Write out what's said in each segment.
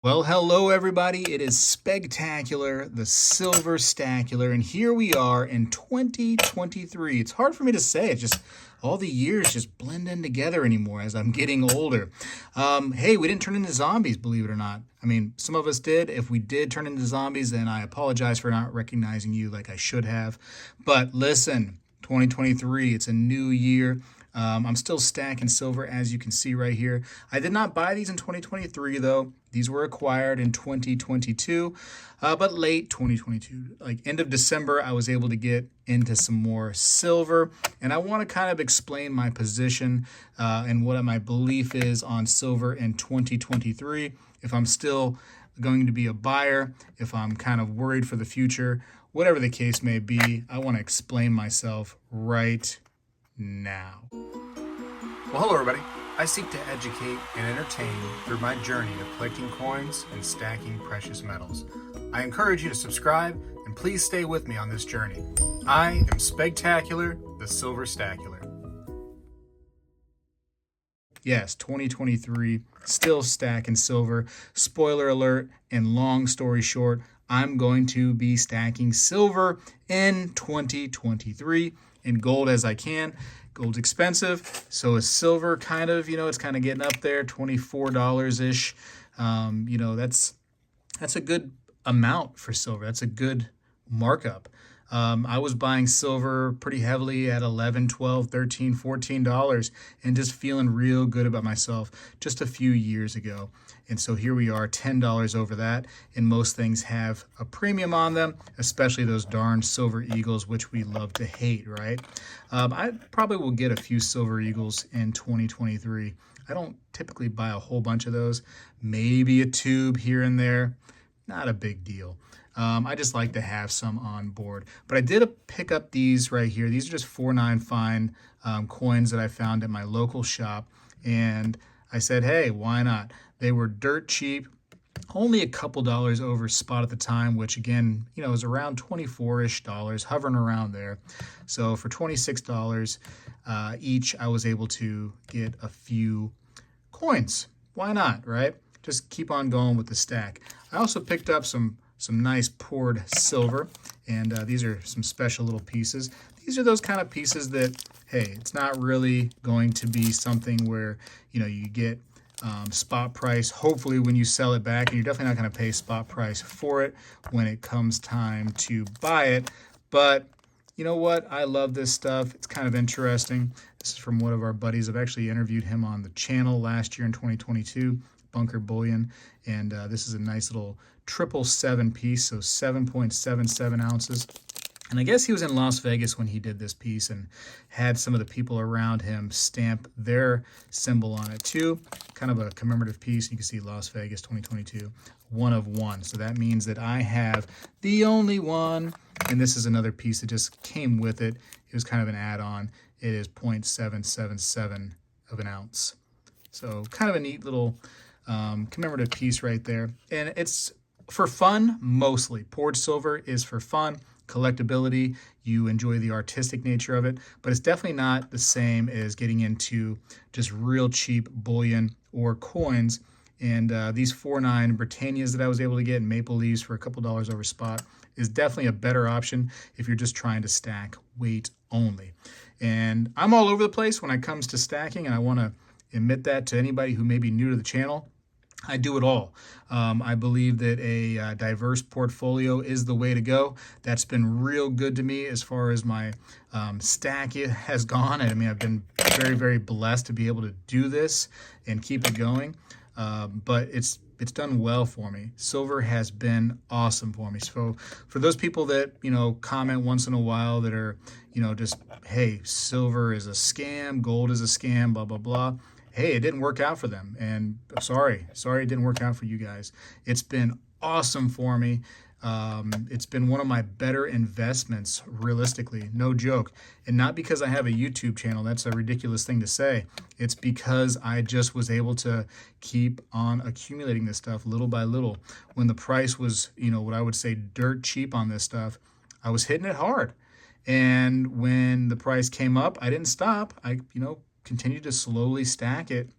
Well, hello everybody. It is Spegtacular, the Silver Stacular, and here we are in 2023. It's hard for me to say. It's just all the years just blend in together anymore as I'm getting older. Hey, we didn't turn into zombies, believe it or not. I mean, some of us did. If we did turn into zombies, then I apologize for not recognizing you like I should have. But listen, 2023, it's a new year. I'm still stacking silver, as you can see right here. I did not buy these in 2023, though. These were acquired in 2022, but late 2022, like end of December, I was able to get into some more silver. And I want to kind of explain my position and what my belief is on silver in 2023. If I'm still going to be a buyer, if I'm kind of worried for the future, whatever the case may be, I want to explain myself right now. Well, hello everybody. I seek to educate and entertain through my journey of collecting coins and stacking precious metals. I encourage you to subscribe and please stay with me on this journey. I am Spegtacular, the Silver Stacular. Yes, 2023, still stacking silver. Spoiler alert, and long story short, I'm going to be stacking silver in 2023 and gold as I can. Gold's expensive, so is silver kind of, it's kind of getting up there, $24-ish. That's a good amount for silver. That's a good markup. I was buying silver pretty heavily at $11, $12, $13, $14 and just feeling real good about myself just a few years ago. And so here we are, $10 over that. And most things have a premium on them, especially those darn silver eagles, which we love to hate, right? I probably will get a few silver eagles in 2023. I don't typically buy a whole bunch of those, maybe a tube here and there. Not a big deal. I just like to have some on board. But I did pick up these right here. These are just 4.9 fine coins that I found at my local shop. And I said, hey, why not? They were dirt cheap, only a couple dollars over spot at the time, which again, is around $24-ish, hovering around there. So for $26 each, I was able to get a few coins. Why not, right? Just keep on going with the stack. I also picked up some nice poured silver, and these are some special little pieces. These are those kind of pieces that, hey, it's not really going to be something where, you get spot price, hopefully when you sell it back, and you're definitely not going to pay spot price for it when it comes time to buy it. But you know what? I love this stuff. It's kind of interesting. This is from one of our buddies. I've actually interviewed him on the channel last year in 2022, Bunker Bullion, and this is a nice little 777 piece, so 7.77 ounces. And I guess he was in Las Vegas when he did this piece and had some of the people around him stamp their symbol on it too. Kind of a commemorative piece. You can see Las Vegas 2022, 1 of 1. So that means that I have the only one. And this is another piece that just came with it. It was kind of an add-on. It is 0.777 of an ounce. So kind of a neat little commemorative piece right there. And it's for fun, mostly. Poured silver is for fun, collectability. You enjoy the artistic nature of it, but it's definitely not the same as getting into just real cheap bullion or coins. And these 4.9 Britannias that I was able to get in maple leaves for a couple dollars over spot is definitely a better option if you're just trying to stack weight only. And I'm all over the place when it comes to stacking, and I want to admit that to anybody who may be new to the channel. I do it all. I believe that a diverse portfolio is the way to go. That's been real good to me as far as my stack has gone. I mean, I've been very, very blessed to be able to do this and keep it going. But it's done well for me. Silver has been awesome for me. So for those people that, comment once in a while that are, just, hey, silver is a scam, gold is a scam, blah, blah, blah. Hey, it didn't work out for them, and sorry it didn't work out for you guys. It's been awesome for me. It's been one of my better investments, realistically, no joke. And not because I have a YouTube channel, that's a ridiculous thing to say. It's because I just was able to keep on accumulating this stuff little by little. When the price was, what I would say dirt cheap on this stuff, I was hitting it hard. And when the price came up, I didn't stop. I, continue to slowly stack it.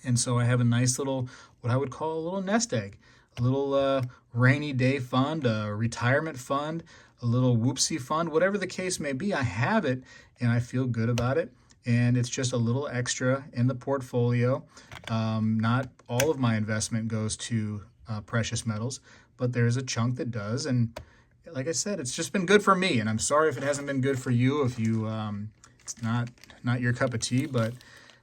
And so I have a nice little, what I would call a little nest egg a little rainy day fund, a retirement fund, a little whoopsie fund, whatever the case may be. I have it and I feel good about it. And it's just a little extra in the portfolio. Not all of my investment goes to precious metals, but there's a chunk that does. And like I said, it's just been good for me. And I'm sorry if it hasn't been good for you, if you it's not your cup of tea, but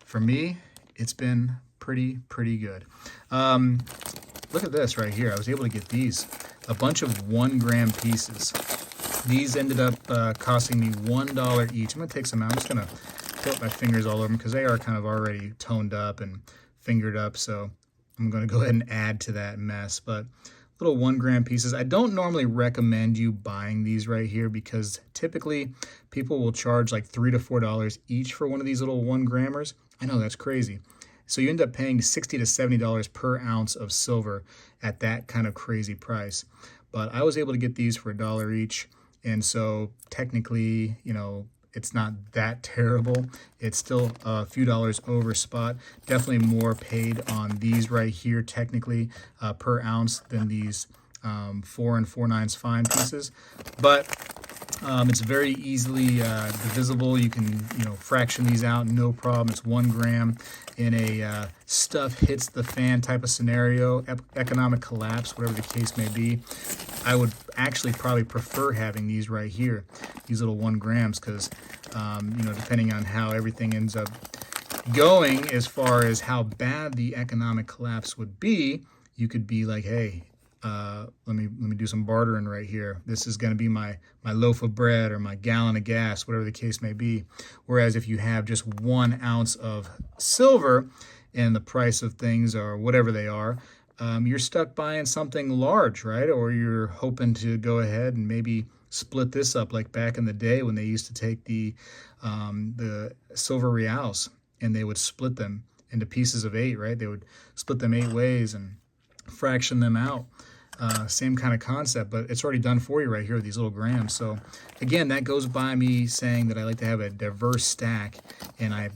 for me, it's been pretty good. Look at this right here. I was able to get these, a bunch of 1 gram pieces. These ended up costing me $1 each. I'm gonna take some out. I'm just gonna put my fingers all over them because they are kind of already toned up and fingered up. So I'm gonna go ahead and add to that mess. But little 1 gram pieces. I don't normally recommend you buying these right here because typically people will charge like $3 to $4 each for one of these little 1 grammers. I know that's crazy. So you end up paying $60 to $70 per ounce of silver at that kind of crazy price. But I was able to get these for $1 each. And so technically, you know, it's not that terrible. It's still a few dollars over spot. Definitely more paid on these right here technically per ounce than these 4 4/9 fine pieces. But it's very easily divisible. You can, fraction these out, no problem. It's 1 gram in a stuff hits the fan type of scenario, economic collapse, whatever the case may be. I would actually probably prefer having these right here, these little 1 grams, because, depending on how everything ends up going as far as how bad the economic collapse would be, you could be like, hey, let me do some bartering right here. This is going to be my loaf of bread or my gallon of gas, whatever the case may be. Whereas if you have just 1 ounce of silver and the price of things are whatever they are, you're stuck buying something large, right? Or you're hoping to go ahead and maybe split this up like back in the day when they used to take the silver reals and they would split them into pieces of 8, right? They would split them 8 ways and fraction them out. Same kind of concept, but it's already done for you right here with these little grams. So again, that goes by me saying that I like to have a diverse stack and I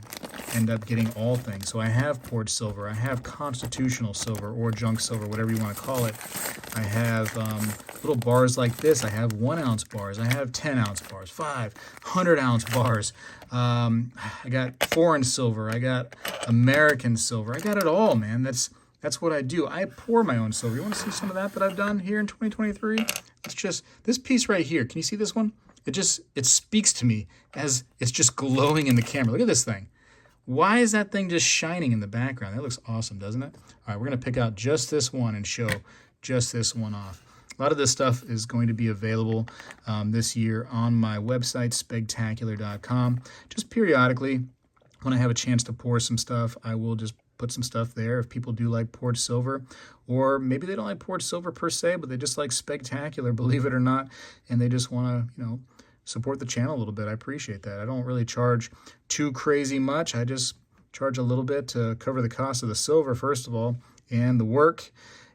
end up getting all things. So I have poured silver, I have constitutional silver or junk silver, whatever you want to call it. I have little bars like this. I have 1 ounce bars. I have 10 ounce bars, 500 ounce bars. I got foreign silver. I got American silver. I got it all, man. That's what I do. I pour my own silver. You want to see some of that I've done here in 2023? It's just this piece right here. Can you see this one? It speaks to me as it's just glowing in the camera. Look at this thing. Why is that thing just shining in the background? That looks awesome, doesn't it? All right, we're going to pick out just this one and show just this one off. A lot of this stuff is going to be available this year on my website, Spegtacular.com. Just periodically, when I have a chance to pour some stuff, I will just put some stuff there if people do like poured silver, or maybe they don't like poured silver per se, but they just like Spegtacular, believe it or not, and they just want to, support the channel a little bit. I appreciate that. I don't really charge too crazy much. I just charge a little bit to cover the cost of the silver, first of all, and the work.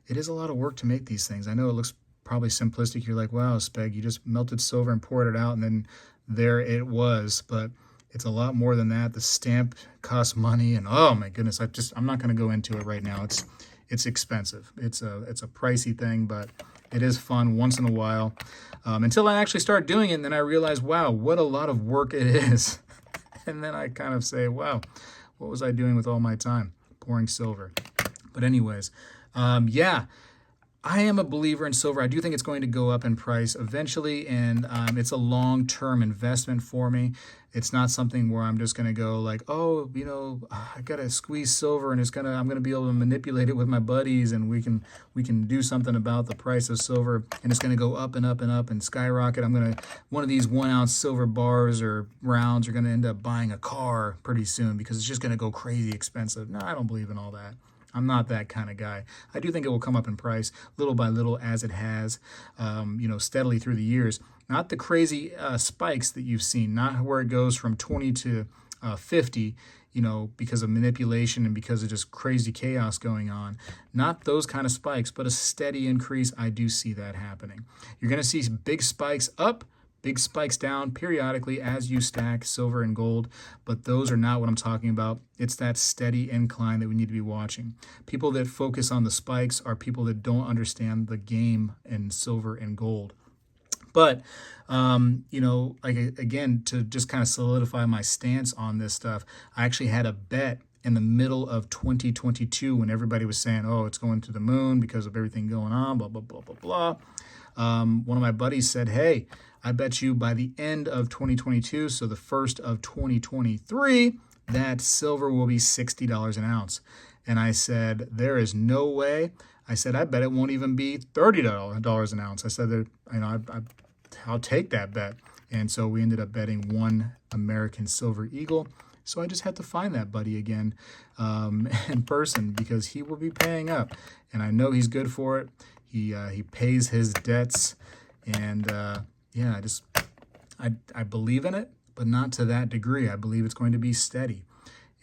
It is a lot of work to make these things. I know it looks probably simplistic. You're like, wow, Speg, you just melted silver and poured it out, and then there it was, but it's a lot more than that. The stamp costs money, and oh my goodness, I'm not going to go into it right now. It's expensive. It's a pricey thing, but it is fun once in a while. Until I actually start doing it, and then I realize, wow, what a lot of work it is. And then I kind of say, wow, what was I doing with all my time? Pouring silver. But anyways, yeah. I am a believer in silver. I do think it's going to go up in price eventually, and it's a long-term investment for me. It's not something where I'm just going to go like, oh, I got to squeeze silver, and I'm going to be able to manipulate it with my buddies, and we can do something about the price of silver, and it's going to go up and up and up and skyrocket. One of these 1 ounce silver bars or rounds are going to end up buying a car pretty soon because it's just going to go crazy expensive. No, I don't believe in all that. I'm not that kind of guy. I do think it will come up in price little by little as it has, steadily through the years. Not the crazy spikes that you've seen, not where it goes from 20 to 50, because of manipulation and because of just crazy chaos going on. Not those kind of spikes, but a steady increase. I do see that happening. You're going to see big spikes up, big spikes down periodically as you stack silver and gold, but those are not what I'm talking about. It's that steady incline that we need to be watching. People that focus on the spikes are people that don't understand the game in silver and gold. But, like again, to just kind of solidify my stance on this stuff, I actually had a bet in the middle of 2022 when everybody was saying, oh, it's going to the moon because of everything going on, blah, blah, blah, blah, blah. One of my buddies said, hey, I bet you by the end of 2022, so the first of 2023, that silver will be $60 an ounce. And I said, there is no way. I said, I bet it won't even be $30 an ounce. I said that, I'll take that bet. And so we ended up betting one American Silver Eagle. So I just had to find that buddy again in person because he will be paying up. And I know he's good for it. He pays his debts. And I believe in it, but not to that degree. I believe it's going to be steady.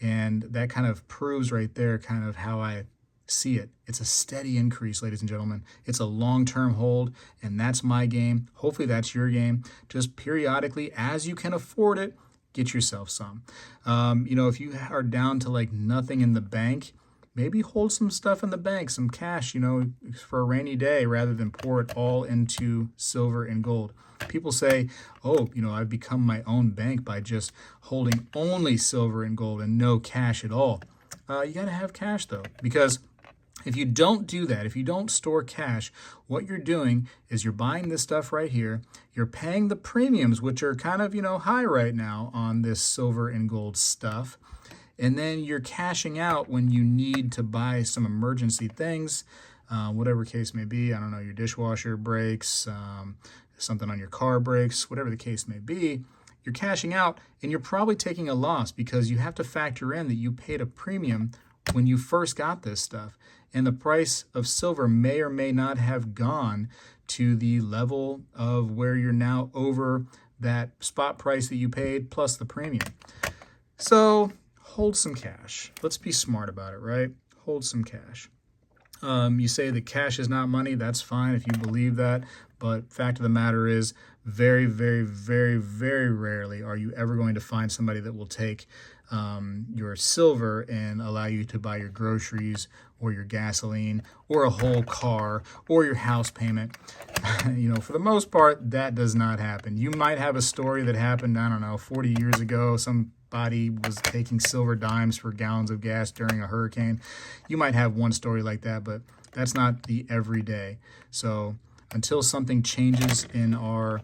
And that kind of proves right there kind of how I see it. It's a steady increase, ladies and gentlemen. It's a long-term hold, and that's my game. Hopefully that's your game. Just periodically, as you can afford it, get yourself some. If you are down to like nothing in the bank, maybe hold some stuff in the bank, some cash, for a rainy day rather than pour it all into silver and gold. People say, oh, I've become my own bank by just holding only silver and gold and no cash at all. You got to have cash though, because if you don't do that, if you don't store cash, what you're doing is you're buying this stuff right here. You're paying the premiums, which are kind of, high right now on this silver and gold stuff. And then you're cashing out when you need to buy some emergency things, whatever case may be. I don't know, your dishwasher breaks, something on your car breaks, whatever the case may be. You're cashing out and you're probably taking a loss because you have to factor in that you paid a premium when you first got this stuff. And the price of silver may or may not have gone to the level of where you're now over that spot price that you paid plus the premium. So hold some cash. Let's be smart about it, right? Hold some cash. You say that cash is not money. That's fine if you believe that. But fact of the matter is, very, very, very, very rarely are you ever going to find somebody that will take your silver and allow you to buy your groceries or your gasoline or a whole car or your house payment. For the most part, that does not happen. You might have a story that happened, 40 years ago. Somebody was taking silver dimes for gallons of gas during a hurricane. You might have one story like that, but that's not the everyday. So until something changes in our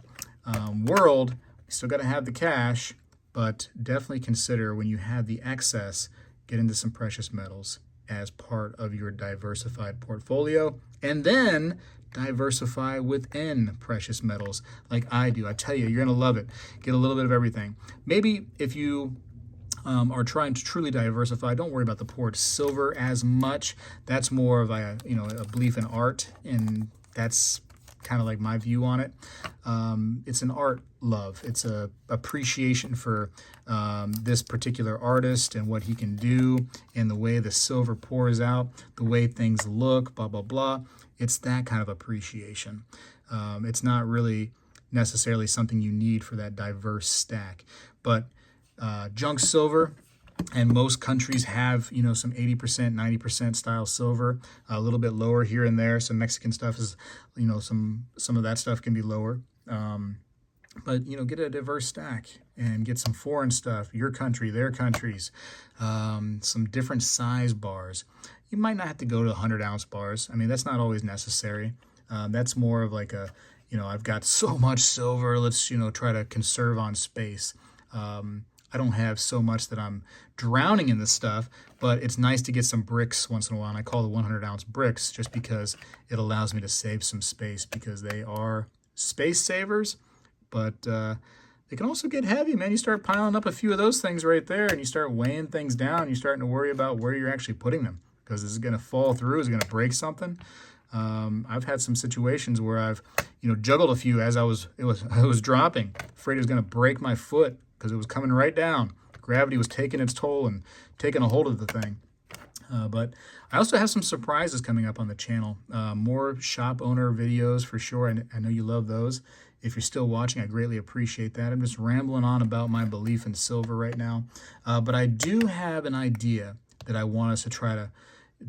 world, we still got to have the cash, but definitely consider when you have the excess, get into some precious metals as part of your diversified portfolio, and then diversify within precious metals like I do. I tell you, you're going to love it. Get a little bit of everything. Maybe if you are trying to truly diversify, don't worry about the poured silver as much. That's more of a belief in art, and that's kind of like my view on it. It's an art love. It's a appreciation for this particular artist and what he can do and the way the silver pours out, the way things look, blah, blah, blah. It's that kind of appreciation. It's not really necessarily something you need for that diverse stack. But junk silver, and most countries have, some 80%, 90% style silver, a little bit lower here and there. Some Mexican stuff is, some of that stuff can be lower. But, get a diverse stack and get some foreign stuff, your country, their countries, some different size bars. You might not have to go to 100-ounce bars. I mean, that's not always necessary. That's more of like a, I've got so much silver, let's, try to conserve on space. I don't have so much that I'm drowning in this stuff, but it's nice to get some bricks once in a while. And I call the 100-ounce bricks just because it allows me to save some space because they are space savers, but they can also get heavy, man. You start piling up a few of those things right there and you start weighing things down. You're starting to worry about where you're actually putting them because is it going to fall through? Is it going to break something? I've had some situations where I've, juggled a few as I was dropping, afraid it was going to break my foot because it was coming right down. Gravity was taking its toll and taking a hold of the thing. But I also have some surprises coming up on the channel. More shop owner videos for sure. I know you love those. If you're still watching, I greatly appreciate that. I'm just rambling on about my belief in silver right now. But I do have an idea that I want us to try to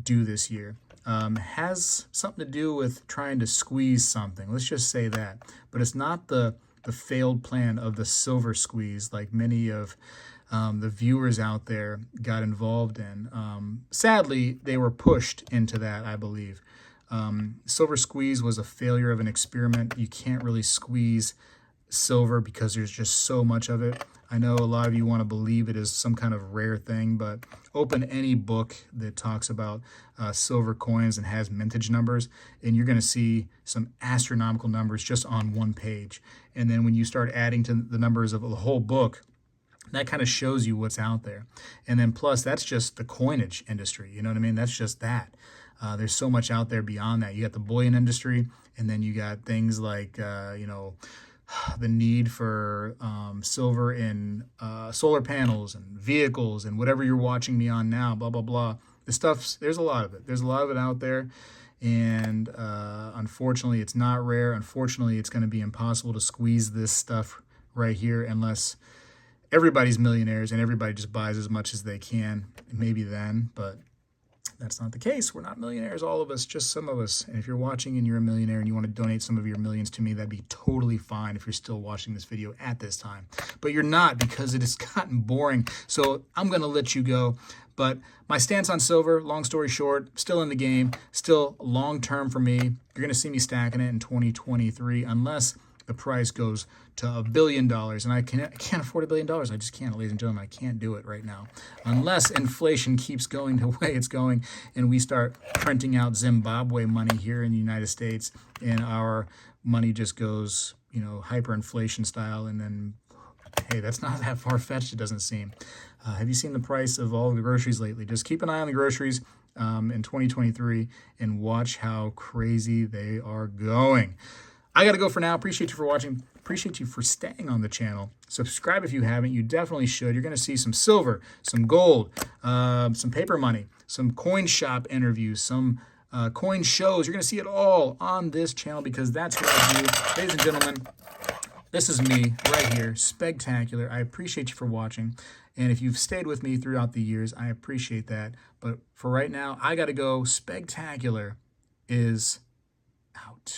do this year. Has something to do with trying to squeeze something. Let's just say that. But it's not the failed plan of the silver squeeze like many of the viewers out there got involved in. Sadly, they were pushed into that, I believe. Silver squeeze was a failure of an experiment. You can't really squeeze silver because there's just so much of it. I know a lot of you want to believe it is some kind of rare thing, but open any book that talks about silver coins and has mintage numbers, and you're going to see some astronomical numbers just on one page. And then when you start adding to the numbers of the whole book, that kind of shows you what's out there. And then plus, that's just the coinage industry. You know what I mean? That's just that. There's so much out there beyond that. You got the bullion industry, and then you got things like, the need for silver in solar panels and vehicles and whatever you're watching me on now, blah, blah, blah. The stuff's, there's a lot of it. There's a lot of it out there. And unfortunately, it's not rare. Unfortunately, it's going to be impossible to squeeze this stuff right here unless everybody's millionaires and everybody just buys as much as they can. Maybe then, but that's not the case. We're not millionaires, all of us, just some of us. And if you're watching and you're a millionaire and you want to donate some of your millions to me, that'd be totally fine if you're still watching this video at this time. But you're not, because it has gotten boring. So I'm going to let you go. But my stance on silver, long story short, still in the game, still long-term for me. You're going to see me stacking it in 2023 unless the price goes to $1 billion, and I can't afford $1 billion. I just can't, ladies and gentlemen. I can't do it right now. Unless inflation keeps going the way it's going and we start printing out Zimbabwe money here in the United States and our money just goes, hyperinflation style, and then, hey, that's not that far-fetched, it doesn't seem. Have you seen the price of all the groceries lately? Just keep an eye on the groceries in 2023 and watch how crazy they are going. I got to go for now. Appreciate you for watching. Appreciate you for staying on the channel. Subscribe if you haven't. You definitely should. You're going to see some silver, some gold, some paper money, some coin shop interviews, some coin shows. You're going to see it all on this channel because that's what I do. Ladies and gentlemen, this is me right here, Spegtacular. I appreciate you for watching. And if you've stayed with me throughout the years, I appreciate that. But for right now, I got to go. Spegtacular is out.